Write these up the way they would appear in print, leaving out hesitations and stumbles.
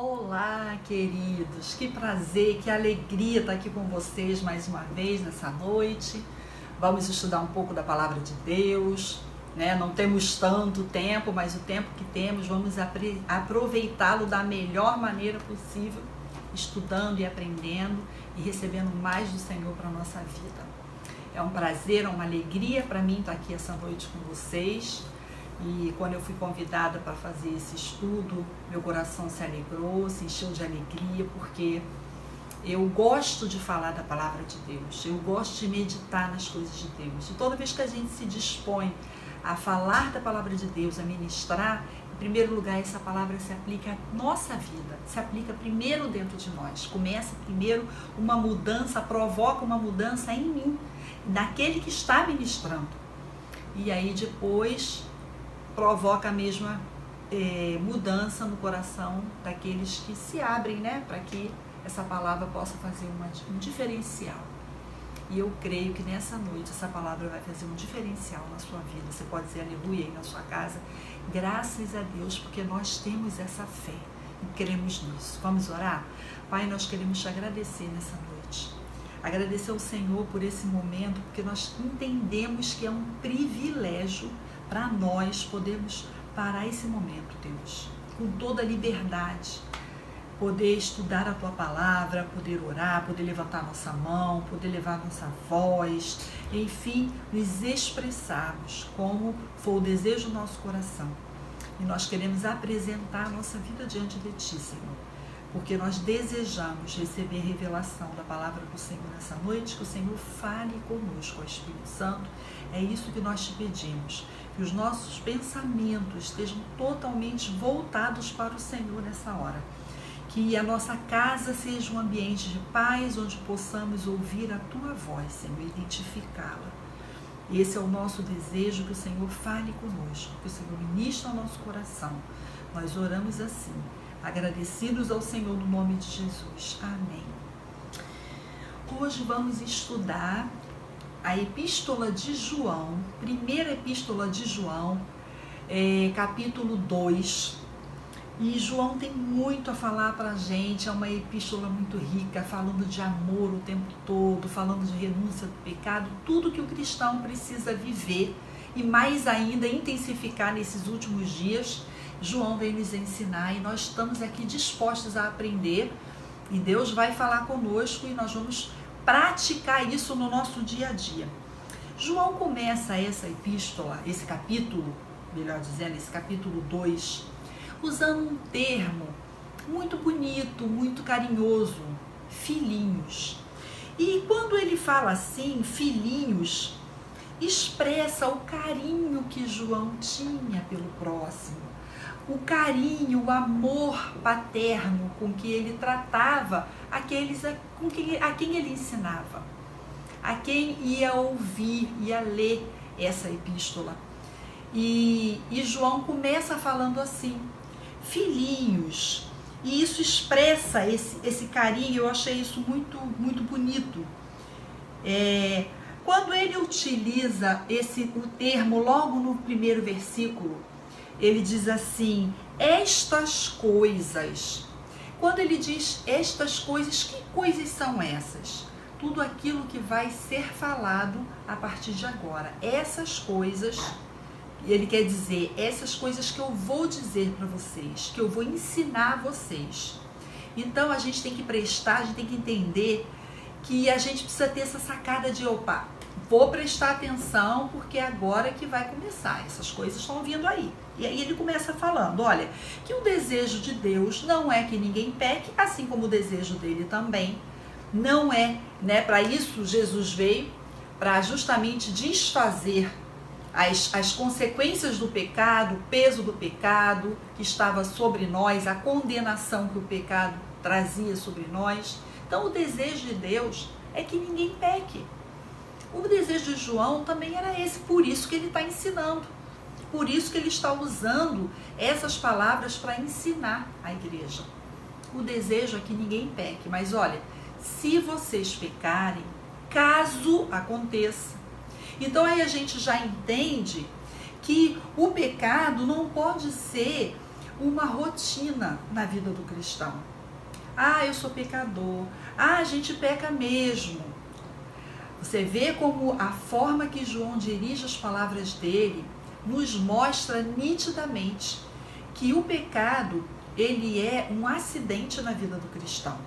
Olá, queridos, que prazer, que alegria estar aqui com vocês mais uma vez nessa noite. Vamos estudar um pouco da Palavra de Deus, né? Não temos tanto tempo, mas o tempo que temos vamos aproveitá-lo da melhor maneira possível, estudando e aprendendo e recebendo mais do Senhor para a nossa vida. É um prazer, é uma alegria para mim estar aqui essa noite com vocês. E quando eu fui convidada para fazer esse estudo, meu coração se alegrou, se encheu de alegria, porque eu gosto de falar da palavra de Deus, eu gosto de meditar nas coisas de Deus. E toda vez que a gente se dispõe a falar da palavra de Deus, a ministrar, em primeiro lugar essa palavra se aplica à nossa vida, se aplica primeiro dentro de nós. Começa primeiro uma mudança, provoca uma mudança em mim, naquele que está ministrando. E aí depois provoca a mesma mudança no coração daqueles que se abrem, né, para que essa palavra possa fazer um diferencial. E eu creio que nessa noite essa palavra vai fazer um diferencial na sua vida. Você pode dizer aleluia aí na sua casa. Graças a Deus, porque nós temos essa fé e cremos nisso. Vamos orar? Pai, nós queremos te agradecer nessa noite. Agradecer ao Senhor por esse momento, porque nós entendemos que é um privilégio para nós podermos parar esse momento, Deus, com toda a liberdade, poder estudar a Tua Palavra, poder orar, poder levantar nossa mão, poder levar nossa voz, enfim, nos expressarmos como for o desejo do nosso coração. E nós queremos apresentar a nossa vida diante de Ti, Senhor, porque nós desejamos receber revelação da palavra do Senhor nessa noite, que o Senhor fale conosco, ó Espírito Santo. É isso que nós te pedimos, que os nossos pensamentos estejam totalmente voltados para o Senhor nessa hora. Que a nossa casa seja um ambiente de paz, onde possamos ouvir a Tua voz, Senhor, identificá-la. Esse é o nosso desejo, que o Senhor fale conosco, que o Senhor ministre ao nosso coração. Nós oramos assim, agradecidos ao Senhor no nome de Jesus. Amém. Hoje vamos estudar a Epístola de João, primeira Epístola de João, capítulo 2. E João tem muito a falar para a gente, é uma epístola muito rica, falando de amor o tempo todo, falando de renúncia do pecado, tudo que o cristão precisa viver e mais ainda intensificar nesses últimos dias. João vem nos ensinar e nós estamos aqui dispostos a aprender e Deus vai falar conosco e nós vamos praticar isso no nosso dia a dia. João começa essa epístola, esse capítulo, melhor dizendo, esse capítulo 2, usando um termo muito bonito, muito carinhoso, filhinhos. E quando ele fala assim, filhinhos, expressa o carinho que João tinha pelo próximo, o carinho, o amor paterno com que ele tratava a quem ele ensinava, a quem ia ouvir, ia ler essa epístola. E João começa falando assim, filhinhos, e isso expressa esse carinho. Eu achei isso muito, muito bonito. Quando ele utiliza o termo logo no primeiro versículo, ele diz assim, estas coisas. Quando ele diz estas coisas, que coisas são essas? Tudo aquilo que vai ser falado a partir de agora. Essas coisas, ele quer dizer, essas coisas que eu vou dizer para vocês, que eu vou ensinar a vocês. Então a gente tem que prestar, a gente tem que entender que a gente precisa ter essa sacada de, opa, vou prestar atenção porque é agora que vai começar, essas coisas estão vindo aí. E aí ele começa falando, olha, que o desejo de Deus não é que ninguém peque, assim como o desejo dele também não é, né? Para isso Jesus veio, para justamente desfazer as consequências do pecado, o peso do pecado que estava sobre nós, a condenação que o pecado trazia sobre nós. Então o desejo de Deus é que ninguém peque. O desejo de João também era esse, por isso que ele está ensinando, por isso que ele está usando essas palavras para ensinar a igreja. O desejo é que ninguém peque, mas olha, se vocês pecarem, caso aconteça. Então aí a gente já entende que o pecado não pode ser uma rotina na vida do cristão. Ah, eu sou pecador. Ah, a gente peca mesmo. Você vê como a forma que João dirige as palavras dele nos mostra nitidamente que o pecado, ele é um acidente na vida do cristão.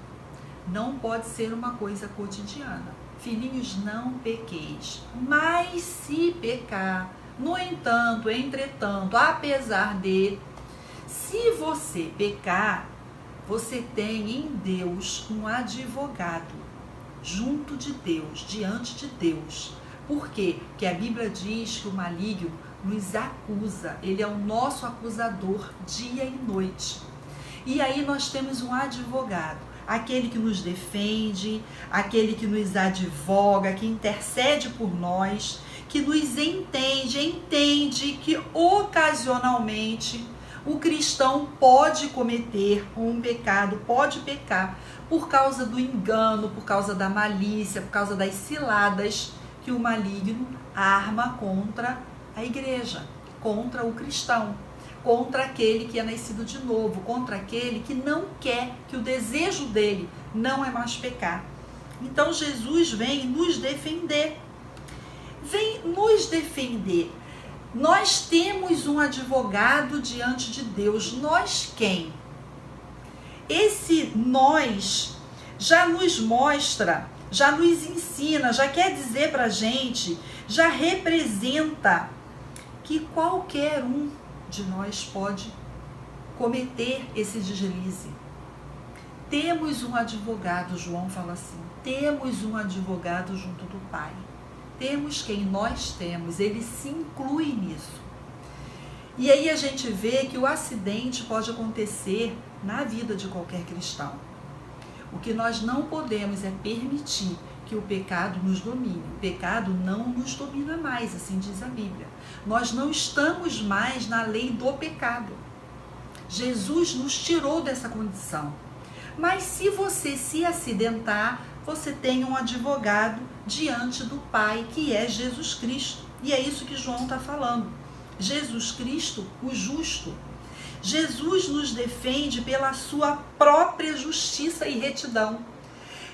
Não pode ser uma coisa cotidiana. Filhinhos, não pequeis. Mas se pecar, no entanto, entretanto, apesar de, se você pecar, você tem em Deus um advogado junto de Deus, diante de Deus. Por quê? Porque a Bíblia diz que o maligno nos acusa, ele é o nosso acusador dia e noite. E aí nós temos um advogado, aquele que nos defende, aquele que nos advoga, que intercede por nós, que nos entende que ocasionalmente o cristão pode cometer um pecado, pode pecar por causa do engano, por causa da malícia, por causa das ciladas que o maligno arma contra a igreja, contra o cristão, contra aquele que é nascido de novo, contra aquele que não quer, que o desejo dele não é mais pecar. Então Jesus vem nos defender. Vem nos defender. Nós temos um advogado diante de Deus. Nós quem? Esse nós já nos mostra, já nos ensina, já quer dizer pra gente, já representa que qualquer um de nós pode cometer esse deslize. Temos um advogado, João fala assim, temos um advogado junto do Pai. Temos quem nós temos, ele se inclui nisso. E aí a gente vê que o acidente pode acontecer na vida de qualquer cristão. O que nós não podemos é permitir que o pecado nos domine. O pecado não nos domina mais, assim diz a Bíblia. Nós não estamos mais na lei do pecado. Jesus nos tirou dessa condição. Mas se você se acidentar, você tem um advogado diante do Pai, que é Jesus Cristo. E é isso que João está falando. Jesus Cristo, o justo. Jesus nos defende pela sua própria justiça e retidão.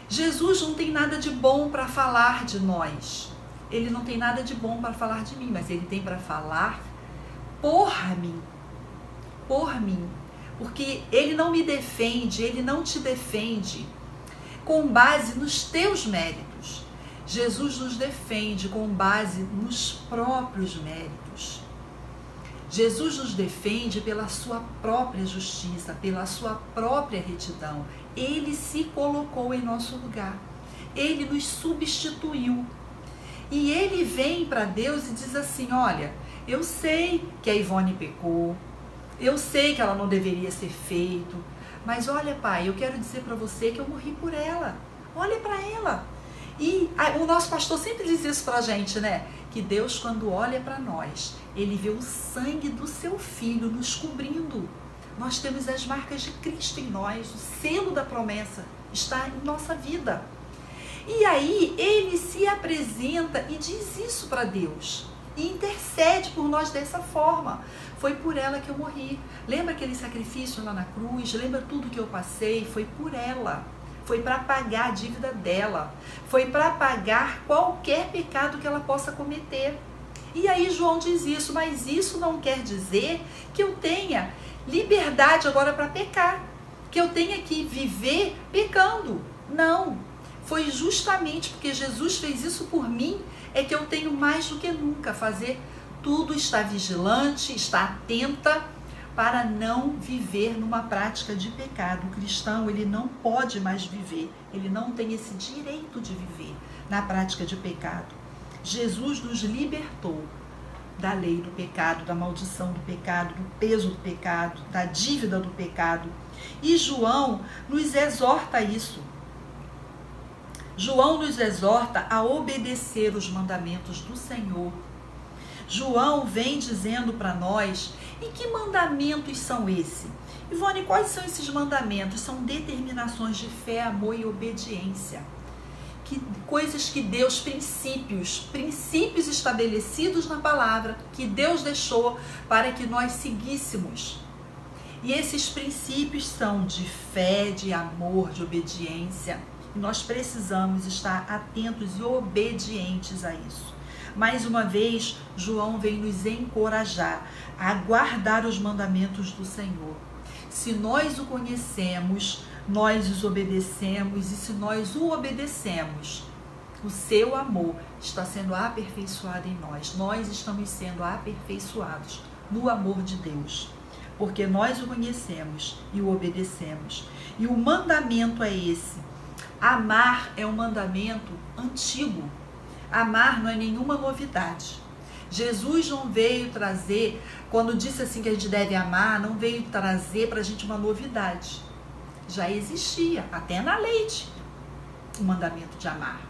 Jesus não tem nada de bom para falar de nós. Ele não tem nada de bom para falar de mim, mas ele tem para falar por mim. Por mim. Porque ele não me defende, ele não te defende com base nos teus méritos. Jesus nos defende com base nos próprios méritos. Jesus nos defende pela sua própria justiça, pela sua própria retidão. Ele se colocou em nosso lugar. Ele nos substituiu. E ele vem para Deus e diz assim, olha, eu sei que a Ivone pecou, eu sei que ela não deveria ser feito, mas olha, Pai, eu quero dizer para você que eu morri por ela. Olha para ela. E o nosso pastor sempre diz isso para a gente, né? Que Deus, quando olha para nós, ele vê o sangue do seu filho nos cobrindo. Nós temos as marcas de Cristo em nós, o selo da promessa está em nossa vida. E aí ele se apresenta e diz isso para Deus. E intercede por nós dessa forma. Foi por ela que eu morri. Lembra aquele sacrifício lá na cruz? Lembra tudo que eu passei? Foi por ela. Foi para pagar a dívida dela. Foi para pagar qualquer pecado que ela possa cometer. E aí João diz isso, mas isso não quer dizer que eu tenha liberdade agora para pecar. Que eu tenha que viver pecando. Não. Foi justamente porque Jesus fez isso por mim, é que eu tenho mais do que nunca fazer tudo, estar vigilante, estar atenta para não viver numa prática de pecado. O cristão, ele não pode mais viver, ele não tem esse direito de viver na prática de pecado. Jesus nos libertou da lei do pecado, da maldição do pecado, do peso do pecado, da dívida do pecado. E João nos exorta a isso. João nos exorta a obedecer os mandamentos do Senhor. João vem dizendo para nós, e que mandamentos são esses? Ivone, quais são esses mandamentos? São determinações de fé, amor e obediência. Coisas que Deus, princípios estabelecidos na palavra, que Deus deixou para que nós seguíssemos. E esses princípios são de fé, de amor, de obediência. E nós precisamos estar atentos e obedientes a isso. Mais uma vez, João vem nos encorajar a guardar os mandamentos do Senhor. Se nós o conhecemos, nós os obedecemos, e se nós o obedecemos, o seu amor está sendo aperfeiçoado em nós. Nós estamos sendo aperfeiçoados no amor de Deus, porque nós o conhecemos e o obedecemos. E o mandamento é esse. Amar é um mandamento antigo. Amar não é nenhuma novidade. Jesus não veio trazer, quando disse assim que a gente deve amar, não veio trazer para a gente uma novidade. Já existia, até na lei, o mandamento de amar.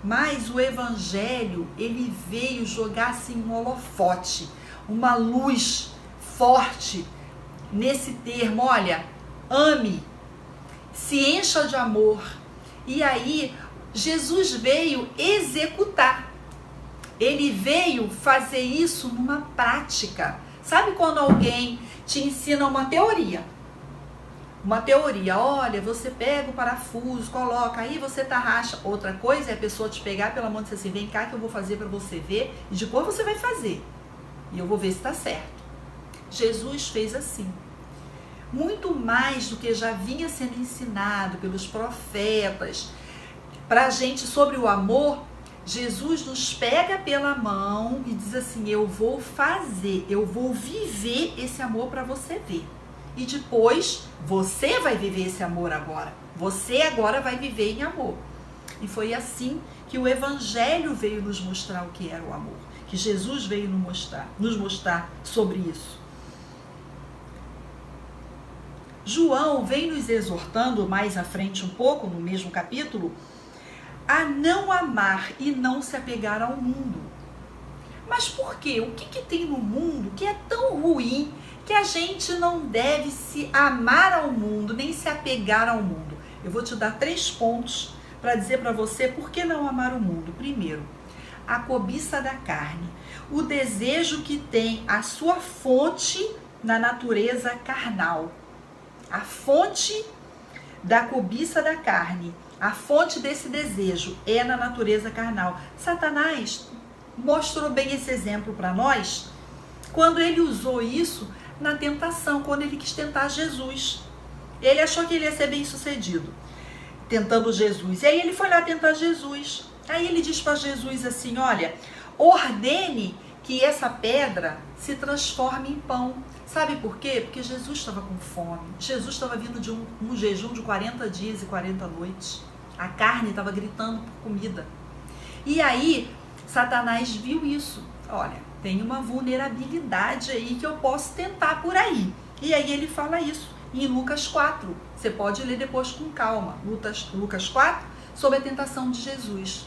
Mas o Evangelho, ele veio jogar assim um holofote, uma luz forte nesse termo. Olha, ame, se encha de amor. E aí, Jesus veio executar. Ele veio fazer isso numa prática. Sabe quando alguém te ensina uma teoria? Uma teoria, olha, você pega o parafuso, coloca, aí você tarraxa. Outra coisa é a pessoa te pegar pela mão e dizer assim, vem cá que eu vou fazer para você ver, e depois você vai fazer. E eu vou ver se está certo. Jesus fez assim. Muito mais do que já vinha sendo ensinado pelos profetas para a gente sobre o amor, Jesus nos pega pela mão e diz assim, eu vou fazer, eu vou viver esse amor para você ver. E depois, você vai viver esse amor agora. Você agora vai viver em amor. E foi assim que o Evangelho veio nos mostrar o que era o amor. Que Jesus veio nos mostrar sobre isso. João vem nos exortando mais à frente um pouco, no mesmo capítulo, a não amar e não se apegar ao mundo. Mas por quê? O que tem no mundo que é tão ruim que a gente não deve se amar ao mundo, nem se apegar ao mundo? Eu vou te dar 3 pontos para dizer para você por que não amar o mundo. Primeiro, a cobiça da carne, o desejo que tem a sua fonte na natureza carnal. A fonte da cobiça da carne, a fonte desse desejo é na natureza carnal. Satanás mostrou bem esse exemplo para nós quando ele usou isso na tentação, quando ele quis tentar Jesus. Ele achou que ele ia ser bem sucedido tentando Jesus. E aí ele foi lá tentar Jesus. Aí ele diz para Jesus assim, olha, ordene que essa pedra se transforme em pão. Sabe por quê? Porque Jesus estava com fome. Jesus estava vindo de um jejum de 40 dias e 40 noites. A carne estava gritando por comida. E aí, Satanás viu isso. Olha, tem uma vulnerabilidade aí que eu posso tentar por aí. E aí ele fala isso em Lucas 4. Você pode ler depois com calma. Lucas 4, sobre a tentação de Jesus.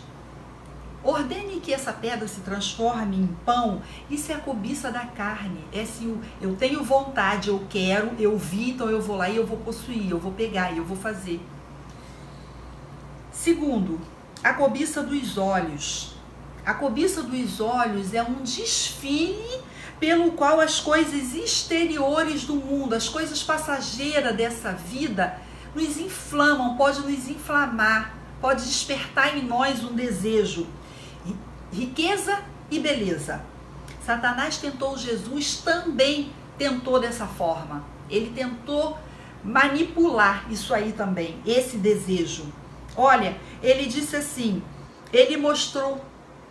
Ordene que essa pedra se transforme em pão. Isso é a cobiça da carne. É assim, eu tenho vontade, eu quero, eu vi, então eu vou lá e eu vou possuir, eu vou pegar e eu vou fazer. Segundo, a cobiça dos olhos. A cobiça dos olhos é um desfile pelo qual as coisas exteriores do mundo, as coisas passageiras dessa vida, nos inflamam, pode nos inflamar, pode despertar em nós um desejo. Riqueza e beleza. Satanás tentou Jesus, também tentou dessa forma. Ele tentou manipular isso aí também, esse desejo. Olha, ele disse assim, ele mostrou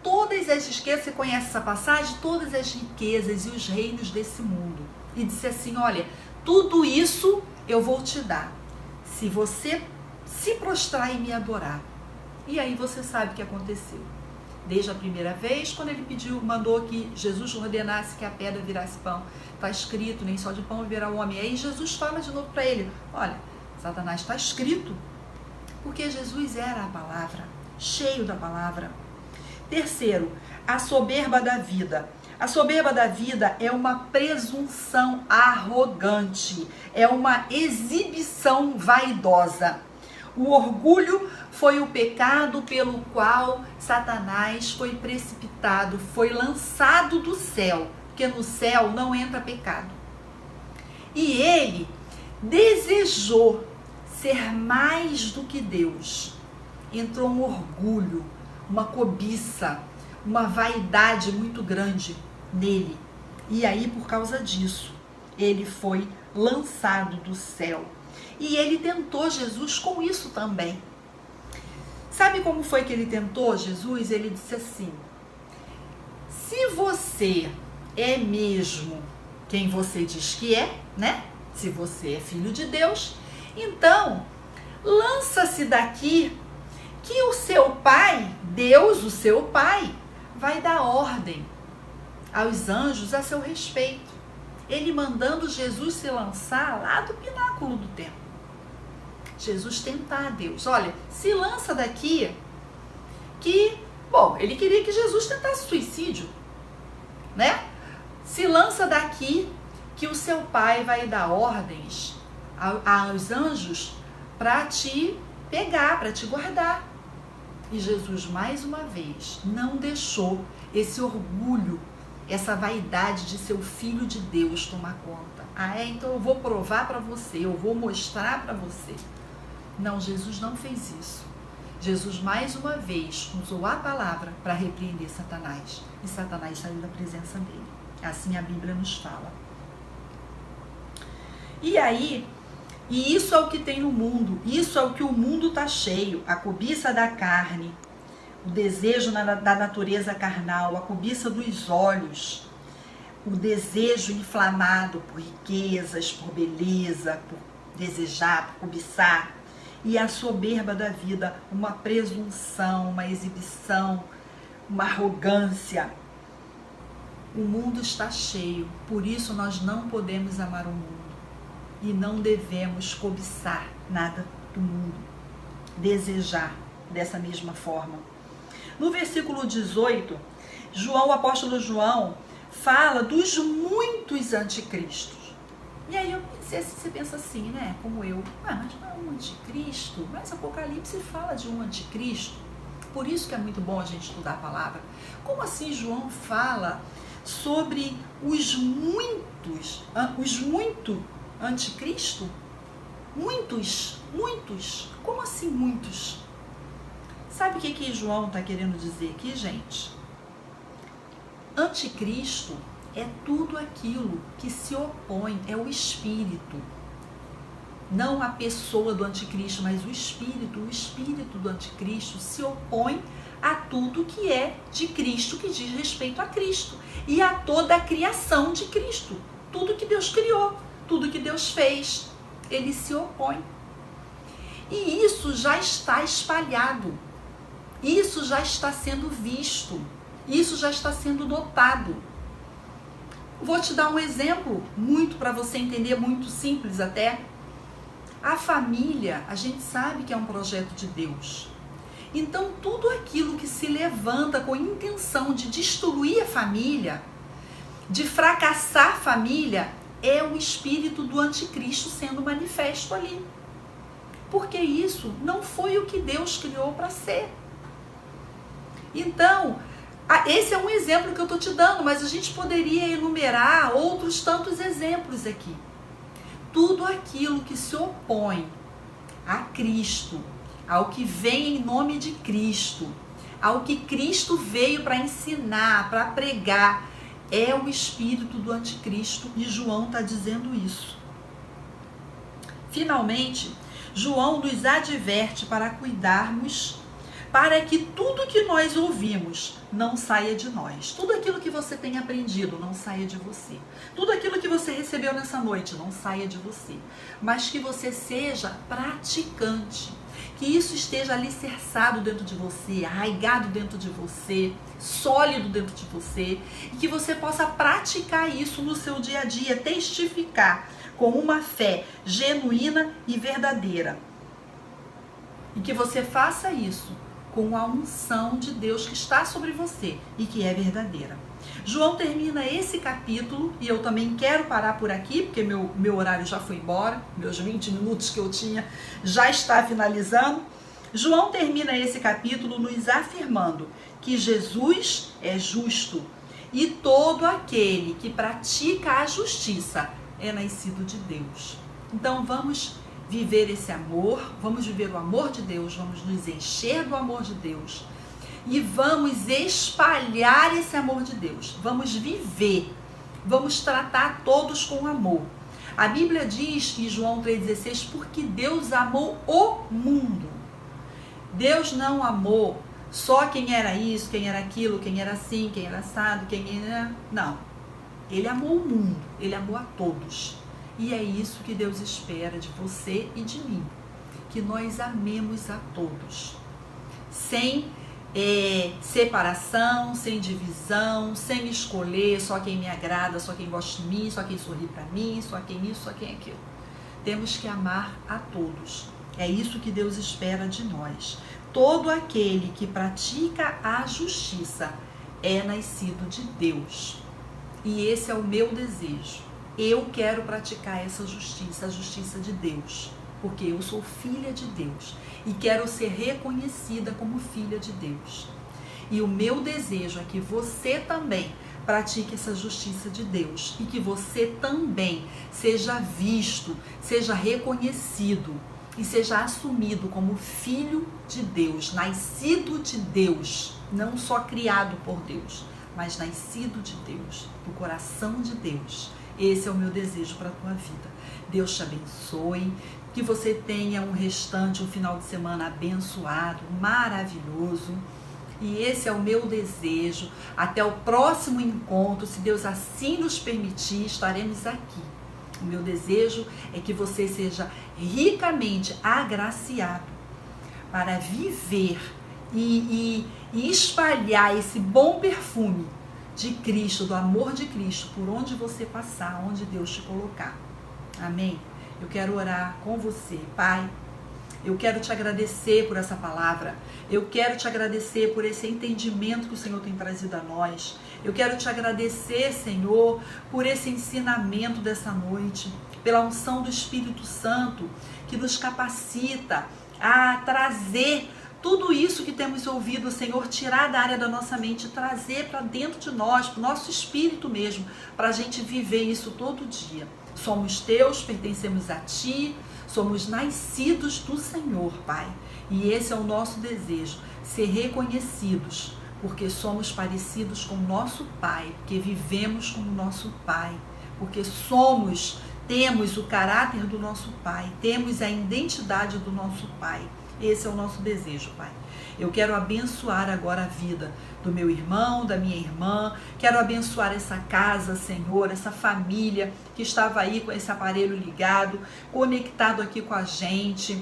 todas as riquezas, você conhece essa passagem? Todas as riquezas e os reinos desse mundo. E disse assim, olha, tudo isso eu vou te dar, se você se prostrar e me adorar. E aí você sabe o que aconteceu. Desde a primeira vez, quando ele mandou que Jesus ordenasse que a pedra virasse pão. Está escrito, nem só de pão viverá o homem. Aí Jesus fala de novo para ele, olha, Satanás, está escrito. Porque Jesus era a palavra, cheio da palavra. Terceiro, a soberba da vida. A soberba da vida é uma presunção arrogante, é uma exibição vaidosa. O orgulho foi o pecado pelo qual Satanás foi precipitado, foi lançado do céu, porque no céu não entra pecado. E ele desejou ser mais do que Deus. Entrou um orgulho, uma cobiça, uma vaidade muito grande nele. E aí, por causa disso, ele foi lançado do céu. E ele tentou Jesus com isso também. Sabe como foi que ele tentou Jesus? Ele disse assim: se você é mesmo quem você diz que é, né? Se você é filho de Deus, então lança-se daqui, que o seu pai, Deus, o seu pai, vai dar ordem aos anjos a seu respeito. Ele mandando Jesus se lançar lá do pináculo do templo. Jesus tentar a Deus. Olha, se lança daqui, que, bom, ele queria que Jesus tentasse suicídio, né? Se lança daqui, que o seu pai vai dar ordens aos anjos para te pegar, para te guardar. E Jesus, mais uma vez, não deixou esse orgulho, essa vaidade de ser o filho de Deus tomar conta. Ah, então eu vou provar para você, eu vou mostrar para você. Não, Jesus não fez isso. Jesus, mais uma vez, usou a palavra para repreender Satanás. E Satanás saiu da presença dele. Assim a Bíblia nos fala. E aí, e isso é o que tem no mundo. Isso é o que o mundo está cheio. A cobiça da carne, o desejo da natureza carnal, a cobiça dos olhos, o desejo inflamado por riquezas, por beleza, por desejar, por cobiçar. E a soberba da vida, uma presunção, uma exibição, uma arrogância. O mundo está cheio, por isso nós não podemos amar o mundo. E não devemos cobiçar nada do mundo, desejar dessa mesma forma. No versículo 18, o apóstolo João fala dos muitos anticristos. E aí você pensa assim, né, como eu, mas não é um anticristo? Mas Apocalipse fala de um anticristo. Por isso que é muito bom a gente estudar a palavra. Como assim João fala sobre os muito anticristo? Muitos. Como assim muitos? Sabe o que João está querendo dizer aqui, gente? Anticristo é tudo aquilo que se opõe, é o espírito. Não a pessoa do anticristo, mas o espírito do anticristo se opõe a tudo que é de Cristo, que diz respeito a Cristo. E a toda a criação de Cristo. Tudo que Deus criou, tudo que Deus fez, ele se opõe. E isso já está espalhado. Isso já está sendo visto. Isso já está sendo notado. Vou te dar um exemplo, muito para você entender, muito simples até. A família, a gente sabe que é um projeto de Deus. Então, tudo aquilo que se levanta com a intenção de destruir a família, de fracassar a família, é o espírito do anticristo sendo manifesto ali. Porque isso não foi o que Deus criou para ser. Então, esse é um exemplo que eu estou te dando, mas a gente poderia enumerar outros tantos exemplos aqui. Tudo aquilo que se opõe a Cristo, ao que vem em nome de Cristo, ao que Cristo veio para ensinar, para pregar, é o espírito do anticristo, e João está dizendo isso. Finalmente, João nos adverte para cuidarmos, para que tudo que nós ouvimos não saia de nós. Tudo aquilo que você tem aprendido não saia de você. Tudo aquilo que você recebeu nessa noite não saia de você. Mas que você seja praticante. Que isso esteja alicerçado dentro de você, arraigado dentro de você, sólido dentro de você. E que você possa praticar isso no seu dia a dia, testificar com uma fé genuína e verdadeira. E que você faça isso com a unção de Deus que está sobre você e que é verdadeira. João termina esse capítulo, e eu também quero parar por aqui, porque meu horário já foi embora, meus 20 minutos que eu tinha já está finalizando. João termina esse capítulo nos afirmando que Jesus é justo, e todo aquele que pratica a justiça é nascido de Deus. Então vamos viver esse amor, vamos viver o amor de Deus, vamos nos encher do amor de Deus e vamos espalhar esse amor de Deus. Vamos viver, vamos tratar todos com amor. A Bíblia diz em João 3,16, porque Deus amou o mundo. Deus não amou só quem era isso, quem era aquilo, quem era assim, quem era assado, quem era... Não. Ele amou o mundo, ele amou a todos. E é isso que Deus espera de você e de mim. Que nós amemos a todos. Sem separação, sem divisão, sem escolher só quem me agrada, só quem gosta de mim, só quem sorri para mim, só quem isso, só quem aquilo. Temos que amar a todos. É isso que Deus espera de nós. Todo aquele que pratica a justiça é nascido de Deus. E esse é o meu desejo. Eu quero praticar essa justiça, a justiça de Deus. Porque eu sou filha de Deus e quero ser reconhecida como filha de Deus. E o meu desejo é que você também pratique essa justiça de Deus e que você também seja visto, seja reconhecido e seja assumido como filho de Deus, nascido de Deus, não só criado por Deus, mas nascido de Deus, do coração de Deus. Esse é o meu desejo para a tua vida. Deus te abençoe, que você tenha um final de semana abençoado, maravilhoso. E esse é o meu desejo. Até o próximo encontro, se Deus assim nos permitir, estaremos aqui. O meu desejo é que você seja ricamente agraciado para viver e espalhar esse bom perfume de Cristo, do amor de Cristo, por onde você passar, onde Deus te colocar. Amém? Eu quero orar com você, Pai. Eu quero te agradecer por essa palavra. Eu quero te agradecer por esse entendimento que o Senhor tem trazido a nós. Eu quero te agradecer, Senhor, por esse ensinamento dessa noite, pela unção do Espírito Santo que nos capacita a trazer tudo isso que temos ouvido, Senhor, tirar da área da nossa mente, trazer para dentro de nós, para o nosso espírito mesmo, para a gente viver isso todo dia. Somos teus, pertencemos a ti, somos nascidos do Senhor, Pai. E esse é o nosso desejo, ser reconhecidos, porque somos parecidos com o nosso Pai, porque vivemos como nosso Pai, porque temos o caráter do nosso Pai, temos a identidade do nosso Pai. Esse é o nosso desejo, Pai. Eu quero abençoar agora a vida do meu irmão, da minha irmã. Quero abençoar essa casa, Senhor, essa família que estava aí com esse aparelho ligado, conectado aqui com a gente,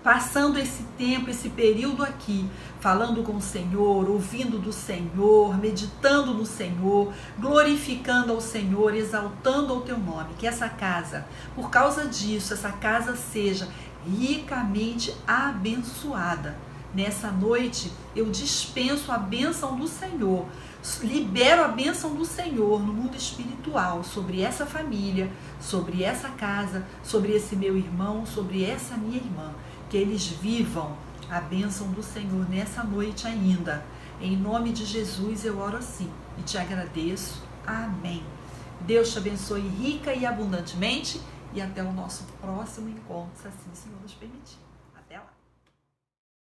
passando esse tempo, esse período aqui, falando com o Senhor, ouvindo do Senhor, meditando no Senhor, glorificando ao Senhor, exaltando ao teu nome. Que essa casa, por causa disso, essa casa seja ricamente abençoada. Nessa noite eu dispenso a bênção do Senhor, libero a bênção do Senhor no mundo espiritual sobre essa família, sobre essa casa, sobre esse meu irmão, sobre essa minha irmã. Que eles vivam a bênção do Senhor nessa noite ainda. Em nome de Jesus eu oro assim e te agradeço. Amém. Deus te abençoe rica e abundantemente. E até o nosso próximo encontro, se assim o Senhor nos permitir.